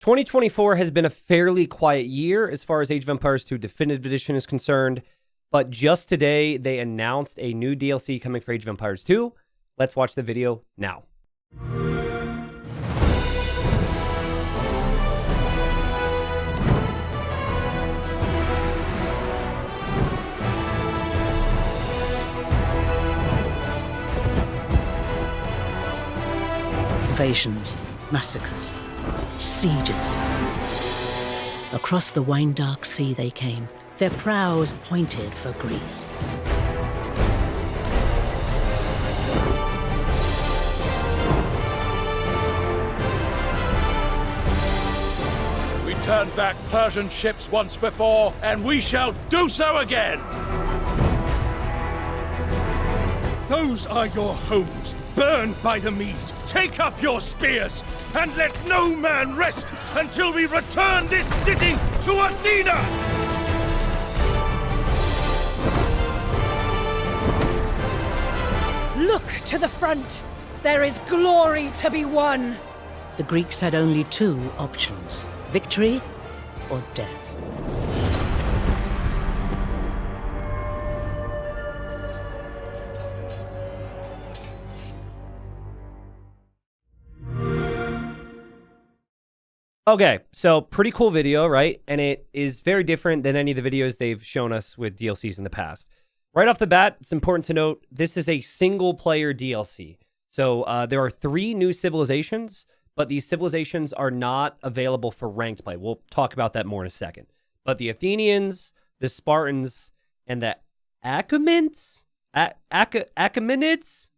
2024 has been a fairly quiet year as far as Age of Empires 2 Definitive Edition is concerned, but just today they announced a new DLC coming for Age of Empires 2. Let's watch the video now. Invasions, massacres, sieges. Across the wine-dark sea they came, their prows pointed for Greece. We turned back Persian ships once before, and we shall do so again! Those are your homes, burned by the Medes. Take up your spears, and let no man rest until we return this city to Athena! Look to the front! There is glory to be won! The Greeks had only two options: victory or death. Okay, so pretty cool video, right? And it is very different than any of the videos they've shown us with DLCs in the past. Right off the bat, it's important to note, this is a single-player DLC. So there are 3 new civilizations, but these civilizations are not available for ranked play. We'll talk about that more in a second. But the Athenians, the Spartans, and the Achaemenids? Achaemenids?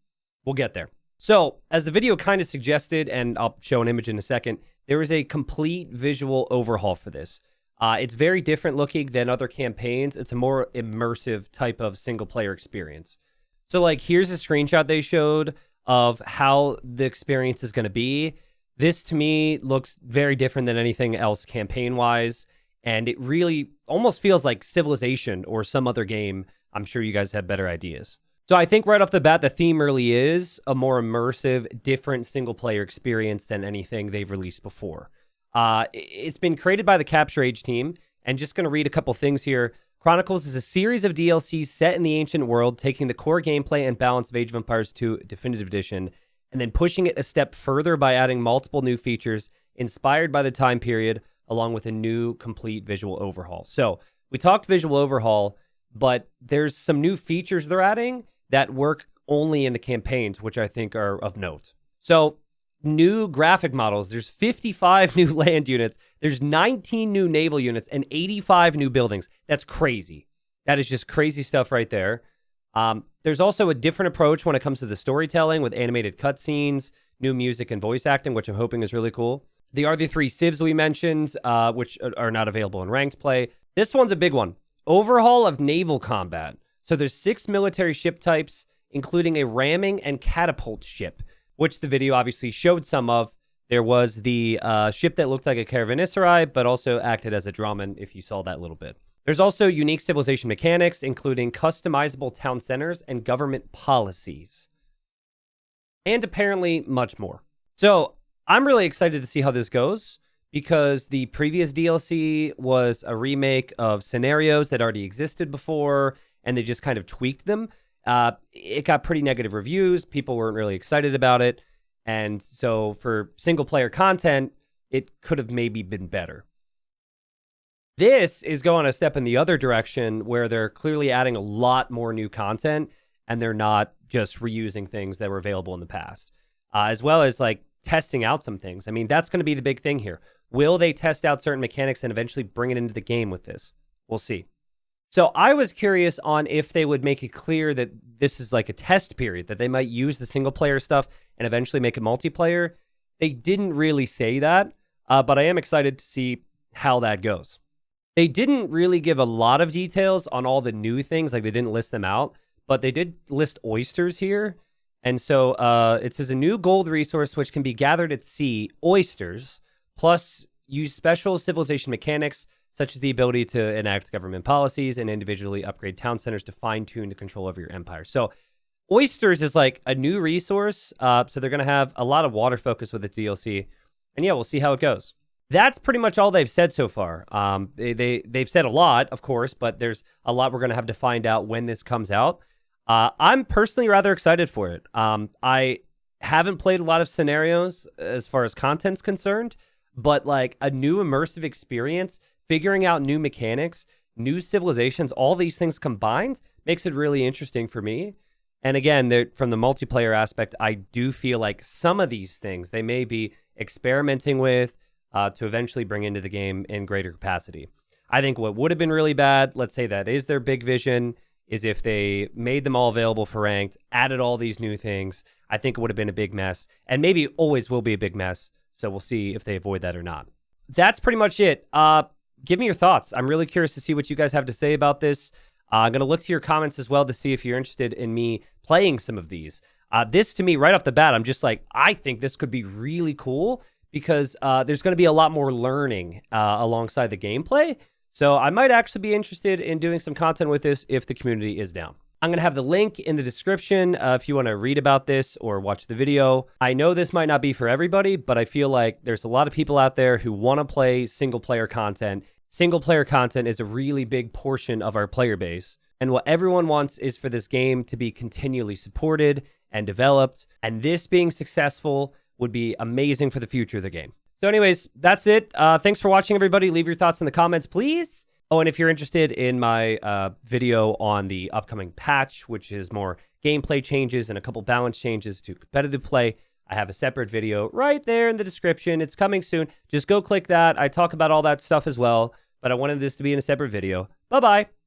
We'll get there. So, as the video kind of suggested, and I'll show an image in a second, there is a complete visual overhaul for this. It's very different looking than other campaigns. It's a more immersive type of single-player experience. So, like, here's a screenshot they showed of how the experience is going to be. This, to me, looks very different than anything else campaign-wise, and it really almost feels like Civilization or some other game. I'm sure you guys have better ideas. So I think right off the bat, the theme really is a more immersive, different single-player experience than anything they've released before. It's been created by the Capture Age team, and just going to read a couple things here. Chronicles is a series of DLCs set in the ancient world, taking the core gameplay and balance of Age of Empires 2 Definitive Edition, and then pushing it a step further by adding multiple new features inspired by the time period, along with a new complete visual overhaul. So we talked visual overhaul, but there's some new features they're adding that work only in the campaigns, which I think are of note. So, new graphic models. There's 55 new land units. There's 19 new naval units and 85 new buildings. That's crazy. That is just crazy stuff right there. There's also a different approach when it comes to the storytelling with animated cutscenes, new music and voice acting, which I'm hoping is really cool. There are the 3 civs we mentioned, which are not available in ranked play. This one's a big one. Overhaul of naval combat. So there's 6 military ship types, including a ramming and catapult ship, which the video obviously showed some of. There was the ship that looked like a caravanserai, but also acted as a dromon, if you saw that little bit. There's also unique civilization mechanics, including customizable town centers and government policies. And apparently much more. So I'm really excited to see how this goes, because the previous DLC was a remake of scenarios that already existed before, and they just kind of tweaked them. It got pretty negative reviews. People weren't really excited about it. And so for single-player content, it could have maybe been better. This is going a step in the other direction, where they're clearly adding a lot more new content, and they're not just reusing things that were available in the past. As well as, like, testing out some things. I mean, that's going to be the big thing here. Will they test out certain mechanics and eventually bring it into the game with this? We'll see. So I was curious on if they would make it clear that this is like a test period, that they might use the single player stuff and eventually make it multiplayer. They didn't really say that, but I am excited to see how that goes. They didn't really give a lot of details on all the new things, like they didn't list them out, but they did list oysters here. And so it says a new gold resource which can be gathered at sea, oysters, plus use special civilization mechanics such as the ability to enact government policies and individually upgrade town centers to fine-tune the control over your empire. So oysters is like a new resource, so they're going to have a lot of water focus with its DLC. And yeah, we'll see how it goes. That's pretty much all they've said so far. They've said a lot, of course, but there's a lot we're going to have to find out when this comes out. I'm personally rather excited for it. I haven't played a lot of scenarios as far as content's concerned, but like a new immersive experience, figuring out new mechanics, new civilizations, all these things combined makes it really interesting for me. And again, from the multiplayer aspect, I do feel like some of these things they may be experimenting with to eventually bring into the game in greater capacity. I think what would have been really bad, let's say that is their big vision, is if they made them all available for ranked, added all these new things. I think it would have been a big mess, and maybe always will be a big mess. So we'll see if they avoid that or not. That's pretty much it. Give me your thoughts. I'm really curious to see what you guys have to say about this. I'm going to look to your comments as well to see if you're interested in me playing some of these. This, to me, right off the bat, I'm just like, I think this could be really cool because there's going to be a lot more learning alongside the gameplay. So I might actually be interested in doing some content with this if the community is down. I'm going to have the link in the description if you want to read about this or watch the video. I know this might not be for everybody, but I feel like there's a lot of people out there who want to play single-player content. Single-player content is a really big portion of our player base. And what everyone wants is for this game to be continually supported and developed. And this being successful would be amazing for the future of the game. So anyways, that's it. Thanks for watching, everybody. Leave your thoughts in the comments, please. Oh, and if you're interested in my video on the upcoming patch, which is more gameplay changes and a couple balance changes to competitive play, I have a separate video right there in the description. It's coming soon. Just go click that. I talk about all that stuff as well, but I wanted this to be in a separate video. Bye-bye.